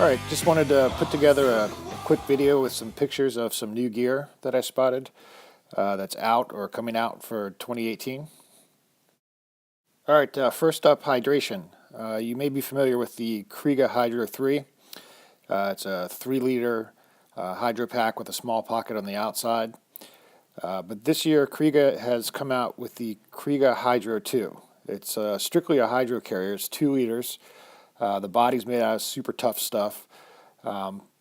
Alright, just wanted to put together a quick video with some pictures of some new gear that I spotted that's out or coming out for 2018. Alright, first up, hydration. You may be familiar with the Kriega Hydro 3. It's a 3-liter hydro pack with a small pocket on the outside. But this year, Kriega has come out with the Kriega Hydro 2. It's strictly a hydro carrier. It's 2 liters. The body's made out of super tough stuff.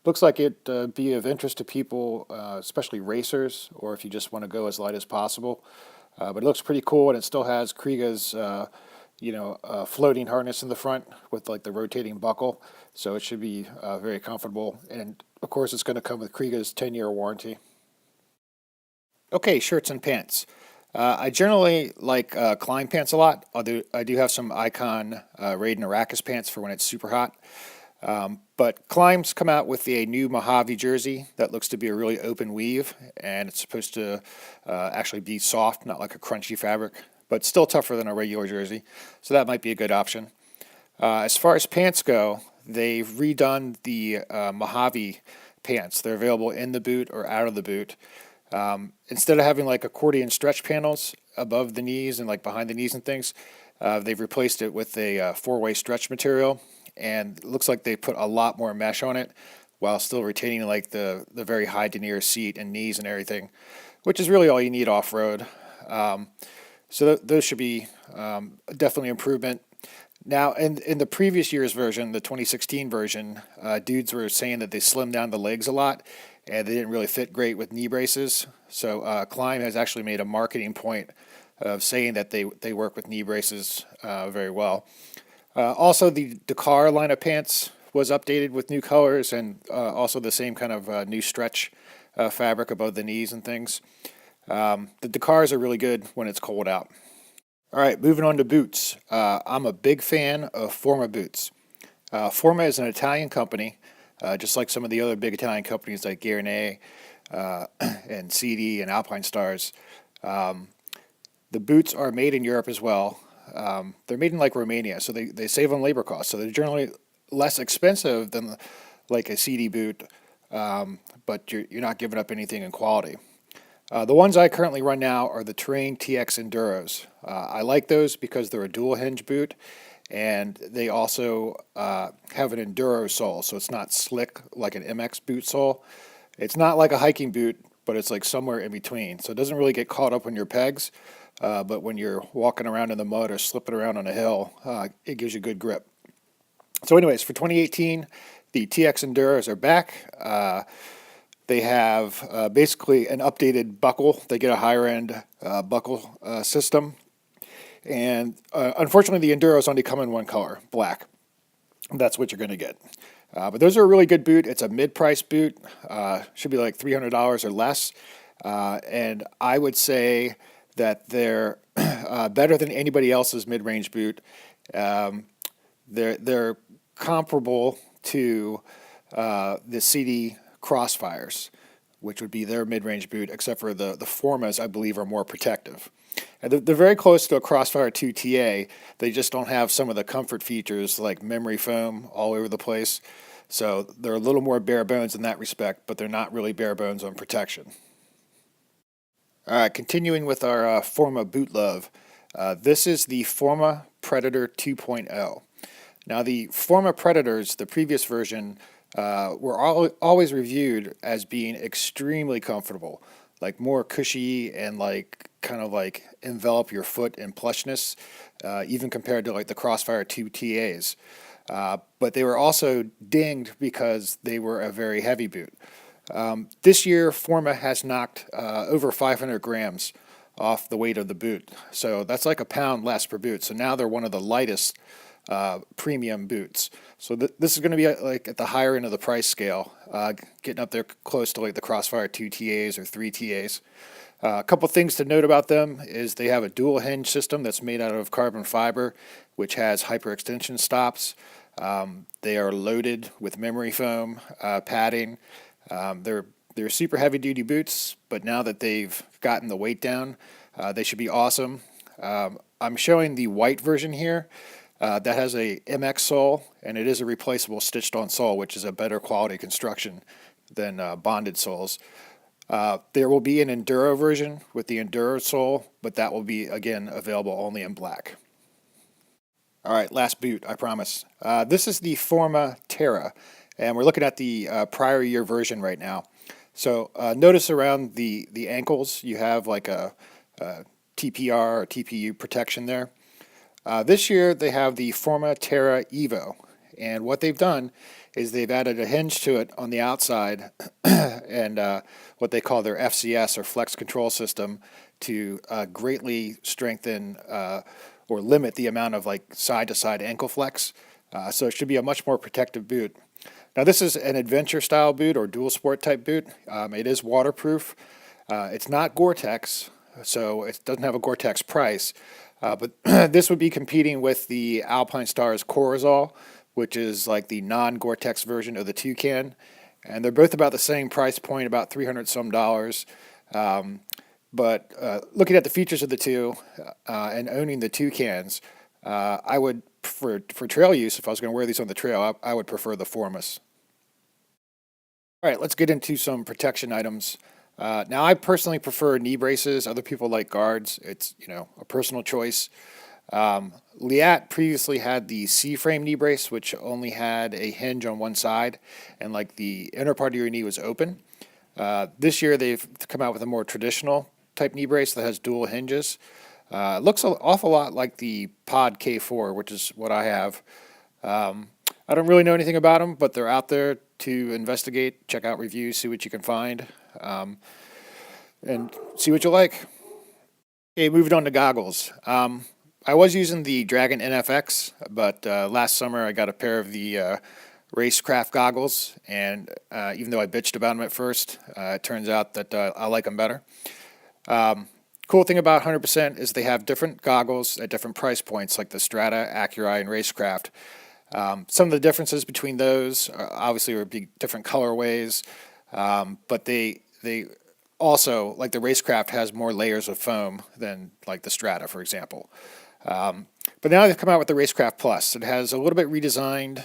Looks like it'd be of interest to people, especially racers, or if you just want to go as light as possible. But it looks pretty cool, and it still has Kriega's, floating harness in the front with like the rotating buckle, so it should be very comfortable. And of course, it's going to come with Kriega's 10-year warranty. Okay, shirts and pants. I generally like Klim pants a lot. I do have some Icon Raid and Arrakis pants for when it's super hot. But Klim's come out with a new Mojave jersey that looks to be a really open weave, and it's supposed to actually be soft, not like a crunchy fabric, but still tougher than a regular jersey, so that might be a good option. As far as pants go, they've redone the Mojave pants. They're available in the boot or out of the boot. Instead of having like accordion stretch panels above the knees and like behind the knees and things, they've replaced it with a 4-way stretch material, and it looks like they put a lot more mesh on it while still retaining like the very high denier seat and knees and everything, which is really all you need off-road. So those should be definitely improvement. Now, in the previous year's version, the 2016 version, dudes were saying that they slimmed down the legs a lot, and they didn't really fit great with knee braces. So Klim has actually made a marketing point of saying that they work with knee braces very well. Also, the Dakar line of pants was updated with new colors and also the same kind of new stretch fabric above the knees and things. The Dakars are really good when it's cold out. All right, moving on to boots. I'm a big fan of Forma boots. Forma is an Italian company, just like some of the other big Italian companies like Guerney and CD and Alpinestars. The boots are made in Europe as well. They're made in like Romania, so they save on labor costs. So they're generally less expensive than like a CD boot, but you're not giving up anything in quality. The ones I currently run now are the Terrain TX Enduros. I like those because they're a dual hinge boot, and they also have an Enduro sole, so it's not slick like an MX boot sole. It's not like a hiking boot, but it's like somewhere in between. So it doesn't really get caught up on your pegs, but when you're walking around in the mud or slipping around on a hill, it gives you good grip. So anyways, for 2018, the TX Enduros are back. They have basically an updated buckle. They get a higher end buckle system. And unfortunately, the Enduros only come in one color, black. That's what you're going to get. But those are a really good boot. It's a mid-price boot. Should be like $300 or less. And I would say that they're better than anybody else's mid-range boot. They're comparable to the CD Crossfires, which would be their mid-range boot, except for the Formas, I believe, are more protective. And they're very close to a Crossfire 2 TA. They just don't have some of the comfort features like memory foam all over the place. So they're a little more bare bones in that respect, but they're not really bare bones on protection. All right, continuing with our Forma boot love. This is the Forma Predator 2.0. Now the Forma Predators, the previous version, were always reviewed as being extremely comfortable, like more cushy and like kind of like envelop your foot in plushness, even compared to like the Crossfire 2 TAs. But they were also dinged because they were a very heavy boot. This year, Forma has knocked over 500 grams off the weight of the boot, so that's like a pound less per boot. So now they're one of the lightest premium boots. So this is going to be like at the higher end of the price scale, getting up there close to like the Crossfire 2 TAs or 3 TAs. A couple things to note about them is they have a dual hinge system that's made out of carbon fiber, which has hyperextension stops. They are loaded with memory foam padding. They're super heavy duty boots, but now that they've gotten the weight down, they should be awesome. I'm showing the white version here. That has a MX sole, and it is a replaceable stitched-on sole, which is a better quality construction than bonded soles. There will be an Enduro version with the Enduro sole, but that will be, again, available only in black. All right, last boot, I promise. This is the Forma Terra, and we're looking at the prior year version right now. So notice around the ankles, you have like a TPR or TPU protection there. This year they have the Forma Terra Evo, and what they've done is they've added a hinge to it on the outside and what they call their FCS or flex control system to greatly strengthen or limit the amount of like side-to-side ankle flex. So it should be a much more protective boot. Now this is an adventure style boot or dual sport type boot. It is waterproof. It's not Gore-Tex, so it doesn't have a Gore-Tex price. But this would be competing with the Alpinestars Corazol, which is like the non-Gore-Tex version of the Toucan. And they're both about the same price point, about $300 some. But looking at the features of the two and owning the Toucans, I would, for trail use, if I was going to wear these on the trail, I would prefer the Formas. All right, let's get into some protection items. Now, I personally prefer knee braces. Other people like guards. It's, a personal choice. Leatt previously had the C-frame knee brace, which only had a hinge on one side, and like the inner part of your knee was open. This year, they've come out with a more traditional type knee brace that has dual hinges. It looks an awful lot like the Pod K4, which is what I have. I don't really know anything about them, but they're out there to investigate, check out reviews, see what you can find, and see what you like. Okay, moving on to goggles. I was using the Dragon NFX, but last summer I got a pair of the Racecraft goggles, and even though I bitched about them at first, it turns out that I like them better. Cool thing about 100% is they have different goggles at different price points, like the Strata, Accuri, and Racecraft. Some of the differences between those obviously would be different colorways, but they also, like the Racecraft has more layers of foam than like the Strata, for example. But now they've come out with the Racecraft Plus. It has a little bit redesigned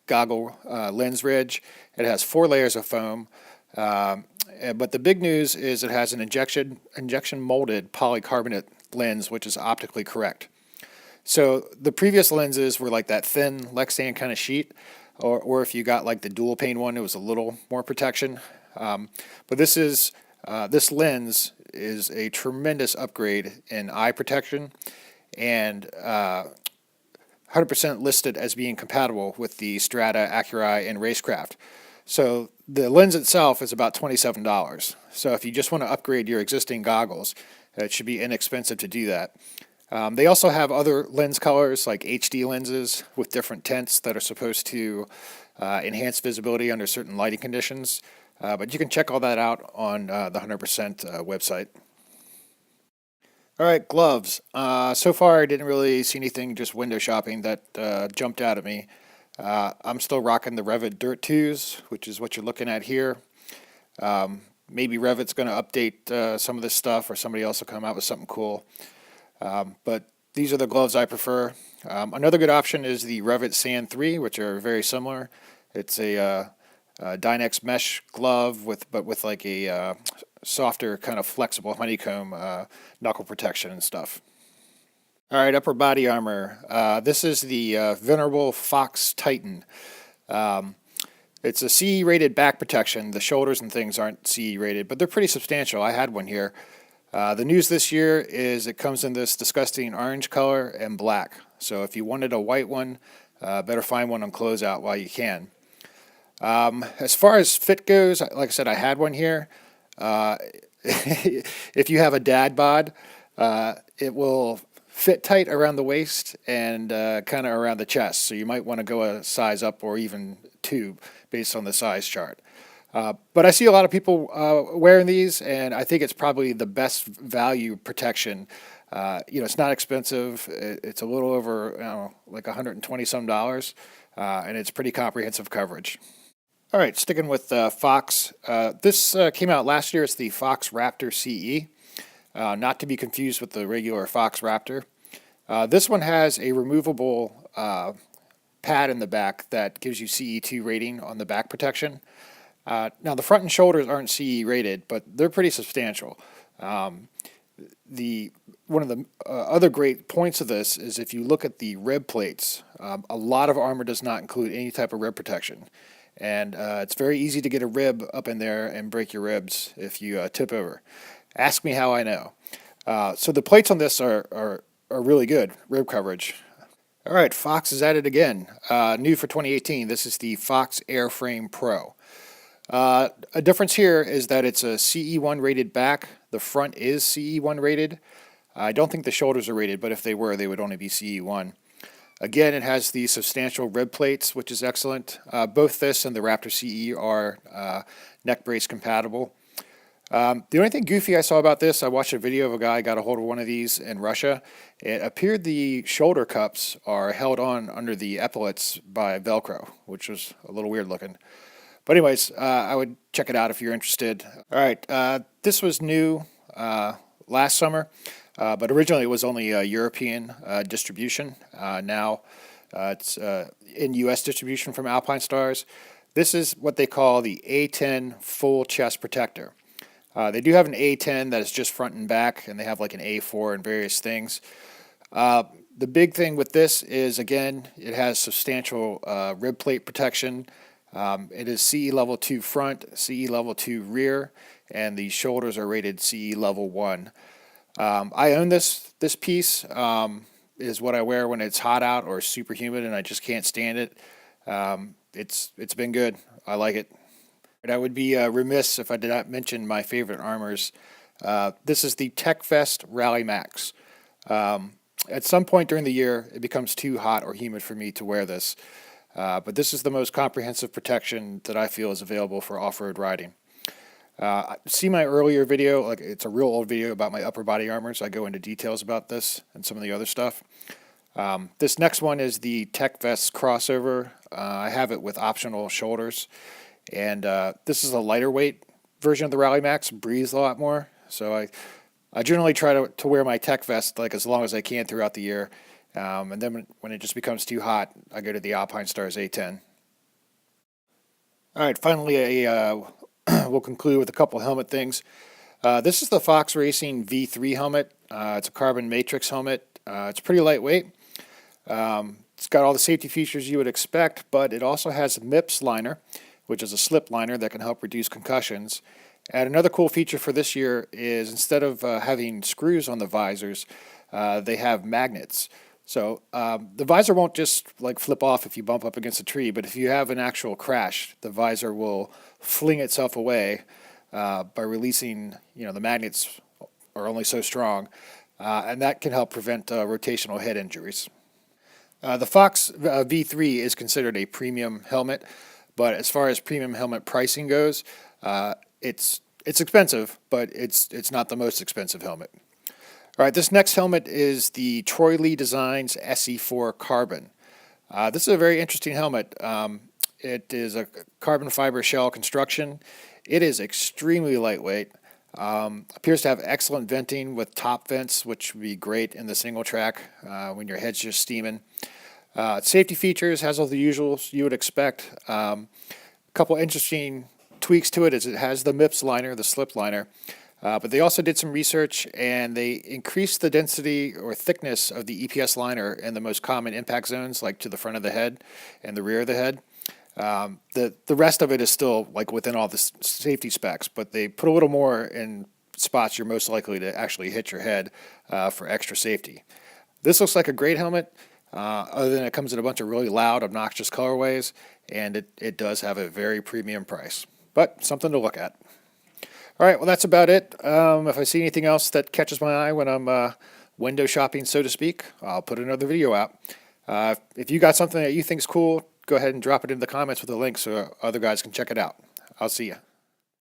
goggle lens ridge. It has 4 layers of foam. But the big news is it has an injection molded polycarbonate lens, which is optically correct. So the previous lenses were like that thin Lexan kind of sheet, or if you got like the dual pane one, it was a little more protection. But this lens is a tremendous upgrade in eye protection, and 100% listed as being compatible with the Strata, Accuri, and Racecraft. So the lens itself is about $27. So if you just want to upgrade your existing goggles, it should be inexpensive to do that. They also have other lens colors like HD lenses with different tints that are supposed to enhance visibility under certain lighting conditions. But you can check all that out on the 100% website. All right, gloves. So far I didn't really see anything just window shopping that jumped out at me. I'm still rocking the Rev'it Dirt 2s, which is what you're looking at here. Maybe Rev'it's going to update some of this stuff, or somebody else will come out with something cool. But these are the gloves I prefer. Another good option is the Rev'it Sand 3, which are very similar. It's a Dynex mesh glove but with like a softer kind of flexible honeycomb knuckle protection and stuff. All right, upper body armor. This is the venerable Fox Titan. It's a CE rated back protection. The shoulders and things aren't CE rated, but they're pretty substantial. I had one here. The news this year is it comes in this disgusting orange color and black. So if you wanted a white one, better find one on closeout while you can. As far as fit goes, like I said, I had one here. If you have a dad bod, it will fit tight around the waist and kind of around the chest. So you might want to go a size up or even 2 based on the size chart. But I see a lot of people wearing these, and I think it's probably the best value protection. It's not expensive. It's a little over, like $120 some, and it's pretty comprehensive coverage. All right, sticking with Fox. This came out last year. It's the Fox Raptor CE, not to be confused with the regular Fox Raptor. This one has a removable pad in the back that gives you CE2 rating on the back protection. Now the front and shoulders aren't CE rated, but they're pretty substantial. One of the other great points of this is if you look at the rib plates, a lot of armor does not include any type of rib protection. And it's very easy to get a rib up in there and break your ribs if you tip over. Ask me how I know. So the plates on this are really good, rib coverage. All right, Fox is at it again. New for 2018, this is the Fox Airframe Pro. A difference here is that it's a CE1 rated back. The front is CE1 rated. I don't think the shoulders are rated, but if they were, they would only be CE1. Again, it has the substantial rib plates, which is excellent. Both this and the Raptor CE are neck brace compatible. The only thing goofy I saw about this, I watched a video of a guy got a hold of one of these in Russia. It appeared the shoulder cups are held on under the epaulets by Velcro, which was a little weird looking. But anyways, I would check it out if you're interested. All right, this was new last summer, but originally it was only a European distribution. Now it's in U.S. distribution from Alpinestars. This is what they call the A10 full chest protector. They do have an A10 that is just front and back, and they have like an A4 and various things. The big thing with this is, again, it has substantial rib plate protection. It is CE level 2 front, CE level 2 rear, and the shoulders are rated CE level 1. I own this piece. Is what I wear when it's hot out or super humid and I just can't stand it. It's been good. I like it. But I would be remiss if I did not mention my favorite armors. This is the TekVest Rally Max. At some point during the year, it becomes too hot or humid for me to wear this. But this is the most comprehensive protection that I feel is available for off-road riding. See my earlier video, like it's a real old video about my upper body armors. I go into details about this and some of the other stuff. This next one is the TekVest Crossover. I have it with optional shoulders. And this is a lighter weight version of the Rally Max, breathes a lot more. So I generally try to wear my TekVest like as long as I can throughout the year. And then when it just becomes too hot, I go to the Alpinestars A10. All right, finally, we'll conclude with a couple helmet things. This is the Fox Racing V3 helmet. It's a carbon matrix helmet. It's pretty lightweight. It's got all the safety features you would expect, but it also has a MIPS liner, which is a slip liner that can help reduce concussions. And another cool feature for this year is instead of having screws on the visors, they have magnets. So the visor won't just like flip off if you bump up against a tree, but if you have an actual crash, the visor will fling itself away by releasing, the magnets are only so strong, and that can help prevent rotational head injuries. The Fox V3 is considered a premium helmet, but as far as premium helmet pricing goes, it's expensive, but it's not the most expensive helmet. All right, this next helmet is the Troy Lee Designs SE4 Carbon. This is a very interesting helmet. It is a carbon fiber shell construction. It is extremely lightweight. Appears to have excellent venting with top vents, which would be great in the single track when your head's just steaming. Safety features has all the usuals you would expect. A couple interesting tweaks to it is it has the MIPS liner, the slip liner. But they also did some research and they increased the density or thickness of the EPS liner in the most common impact zones, like to the front of the head and the rear of the head. The rest of it is still like within all the safety specs, but they put a little more in spots you're most likely to actually hit your head for extra safety. This looks like a great helmet, other than it comes in a bunch of really loud, obnoxious colorways, and it does have a very premium price, but something to look at. All right, well, that's about it. If I see anything else that catches my eye when I'm window shopping, so to speak, I'll put another video out. If you got something that you think is cool, go ahead and drop it in the comments with a link so other guys can check it out. I'll see you.